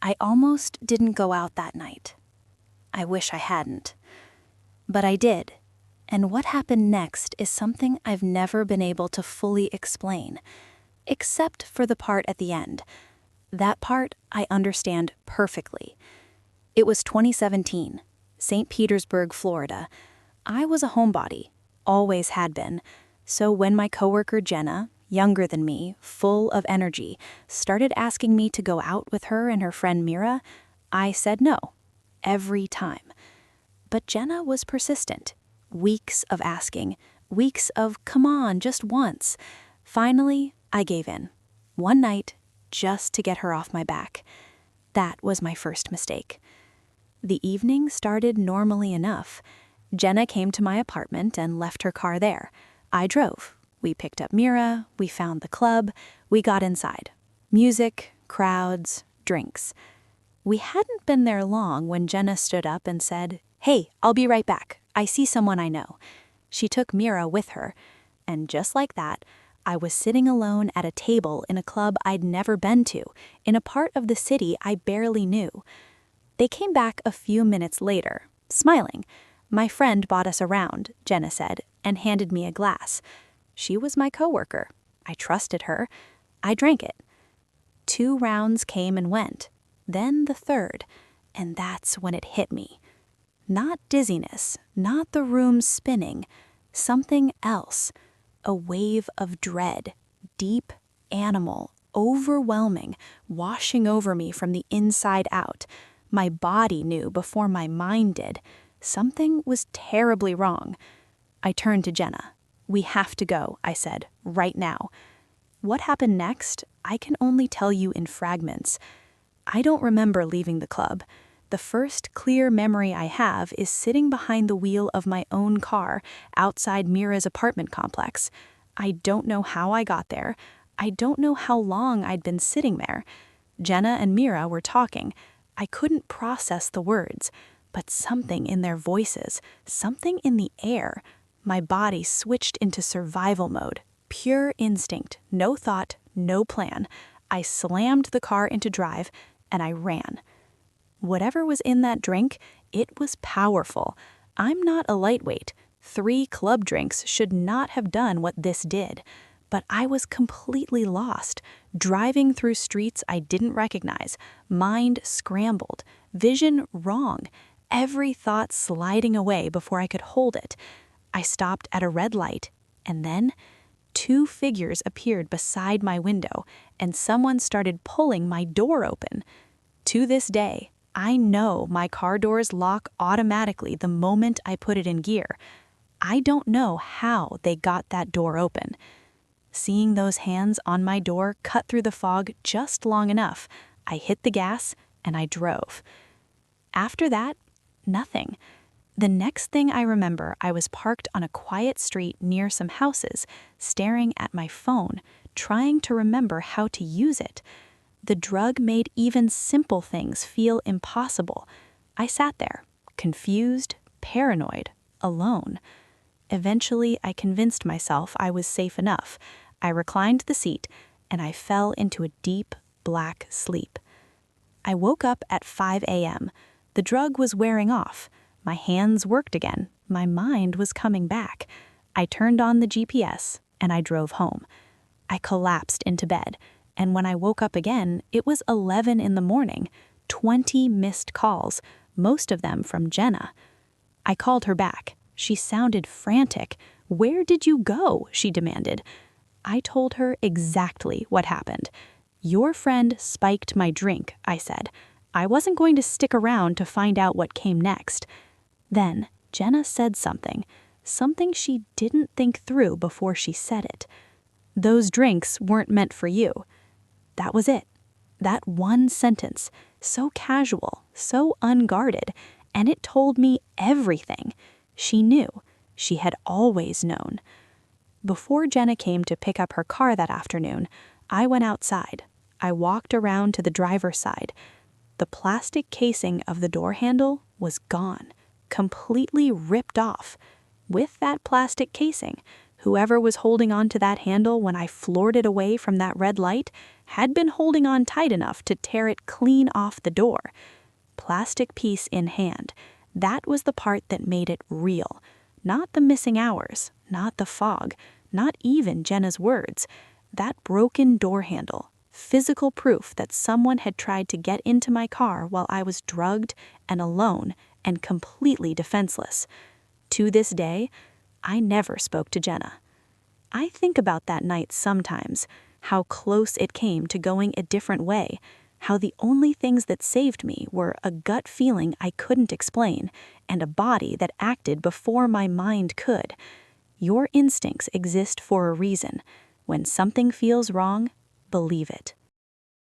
I almost didn't go out that night. I wish I hadn't. But I did. And what happened next is something I've never been able to fully explain, except for the part at the end. That part I understand perfectly. It was 2017, St. Petersburg, Florida. I was a homebody, always had been. So when my coworker Jenna, younger than me, full of energy, started asking me to go out with her and her friend Meera, I said no, every time. But Jenna was persistent. Weeks of asking, weeks of come on, just once. Finally, I gave in. One night, just to get her off my back. That was my first mistake. The evening started normally enough. Jenna came to my apartment and left her car there. I drove. We picked up Meera, we found the club, we got inside. Music, crowds, drinks. We hadn't been there long when Jenna stood up and said, "Hey, I'll be right back. I see someone I know." She took Meera with her, and just like that, I was sitting alone at a table in a club I'd never been to, in a part of the city I barely knew. They came back a few minutes later, smiling. "My friend bought us around," Jenna said, and handed me a glass. She was my coworker. I trusted her. I drank it. 2 rounds came and went, then the third, and that's when it hit me. Not dizziness, not the room spinning, something else. A wave of dread, deep, animal, overwhelming, washing over me from the inside out. My body knew before my mind did. Something was terribly wrong. I turned to Jenna. "We have to go," I said, "right now." What happened next, I can only tell you in fragments. I don't remember leaving the club. The first clear memory I have is sitting behind the wheel of my own car outside Meera's apartment complex. I don't know how I got there. I don't know how long I'd been sitting there. Jenna and Meera were talking. I couldn't process the words, but something in their voices, something in the air. My body switched into survival mode. Pure instinct, no thought, no plan. I slammed the car into drive, and I ran. Whatever was in that drink, it was powerful. I'm not a lightweight. 3 club drinks should not have done what this did. But I was completely lost, driving through streets I didn't recognize, mind scrambled, vision wrong, every thought sliding away before I could hold it. I stopped at a red light, and then 2 figures appeared beside my window, and someone started pulling my door open. To this day, I know my car doors lock automatically the moment I put it in gear. I don't know how they got that door open. Seeing those hands on my door cut through the fog just long enough, I hit the gas and I drove. After that, nothing. The next thing I remember, I was parked on a quiet street near some houses, staring at my phone, trying to remember how to use it. The drug made even simple things feel impossible. I sat there, confused, paranoid, alone. Eventually, I convinced myself I was safe enough. I reclined the seat, and I fell into a deep, black sleep. I woke up at 5 a.m. The drug was wearing off. My hands worked again. My mind was coming back. I turned on the GPS, and I drove home. I collapsed into bed, and when I woke up again, it was 11 in the morning. 20 missed calls, most of them from Jenna. I called her back. She sounded frantic. "Where did you go?" she demanded. I told her exactly what happened. "Your friend spiked my drink," I said. I wasn't going to stick around to find out what came next. Then Jenna said something she didn't think through before she said it. "Those drinks weren't meant for you." That was it. That one sentence, so casual, so unguarded, and it told me everything. She knew. She had always known. Before Jenna came to pick up her car that afternoon, I went outside. I walked around to the driver's side. The plastic casing of the door handle was gone, completely ripped off. With that plastic casing, Whoever was holding on to that handle when I floored it away from that red light had been holding on tight enough to tear it clean off the door. Plastic piece in hand, that was the part that made it real. Not the missing hours, not the fog, not even Jenna's words. That broken door handle, physical proof that someone had tried to get into my car while I was drugged and alone and completely defenseless. To this day, I never spoke to Jenna. I think about that night sometimes, how close it came to going a different way, how the only things that saved me were a gut feeling I couldn't explain and a body that acted before my mind could. Your instincts exist for a reason. When something feels wrong, believe it.